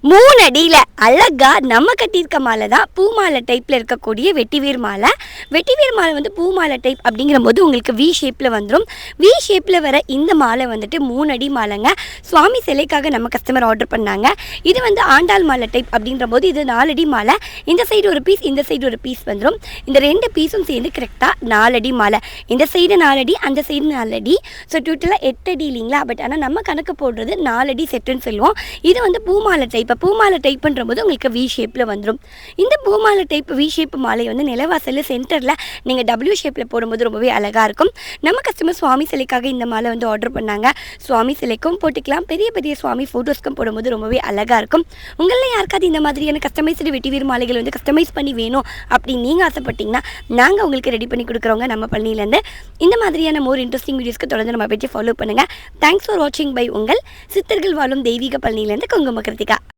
3 அடியில் அழகாக நம்ம கட்டியிருக்க மாலை தான் பூ மாலை டைப்பில் இருக்கக்கூடிய வெட்டிவேர் மாலை. வெட்டிவேர் மாலை வந்து பூ மாலை டைப் அப்படிங்கிற போது உங்களுக்கு வி ஷேப்பில் வந்துடும். வி ஷேப்பில் வர இந்த மாலை வந்துட்டு 3 அடி மாலைங்க. சுவாமி சிலைக்காக நம்ம கஸ்டமர் ஆர்டர் பண்ணாங்க. இது வந்து ஆண்டாள் மாலை டைப் அப்படின்ற போது இது 4 அடி மாலை. இந்த சைடு ஒரு பீஸ், இந்த சைடு ஒரு பீஸ் வந்துடும். இந்த 2 பீஸும் சேர்ந்து கரெக்டாக 4 அடி மாலை. இந்த சைடு 4 அடி, அந்த சைடு 4 அடி. ஸோ டோட்டலாக 8 அடி இல்லைங்களா? பட் ஆனால் நம்ம கணக்கு போடுறது 4 அடி செட்டுன்னு சொல்லுவோம். இது வந்து பூமாலை டைப். இப்போ பூமாலை டைப் பண்ணும்போது உங்களுக்கு வி ஷேப்பில் வந்துடும். இந்த பூமாலை டைப் வி ஷேப் மாலை வந்து நிலவாசலில் சென்டரில் நீங்கள் டபிள்யூ ஷேப்பில் போடும்போது ரொம்பவே அழகாக இருக்கும். நம்ம கஸ்டமர் சுவாமி சிலைக்காக இந்த மாலை வந்து ஆர்டர் பண்ணாங்க. சுவாமி சிலைக்கும் போட்டுக்கலாம், பெரிய பெரிய சுவாமி ஃபோட்டோஸ்க்கும் போடும்போது ரொம்பவே அழகாக இருக்கும். உங்களில் யாருக்காவது இந்த மாதிரியான கஸ்டமைஸ்டு வெட்டிவேர் மாலைகள் வந்து கஸ்டமைஸ் பண்ணி வேணும் அப்படின்னு நீங்கள் ஆசைப்பட்டீங்கன்னா நாங்கள் உங்களுக்கு ரெடி பண்ணி கொடுக்குறோங்க நம்ம பள்ளியிலேருந்து. இந்த மாதிரியான மோர் இன்ட்ரெஸ்டிங் வீடியோஸ்க்கு தொடர்ந்து நம்ம பேஜை ஃபாலோ பண்ணுங்கள். தேங்க்ஸ் ஃபார் வாட்சிங் பை உங்கள் சித்தர்கள் வாழும் தெய்வீக பள்ளியிலேருந்து குங்கும கிருத்திகா.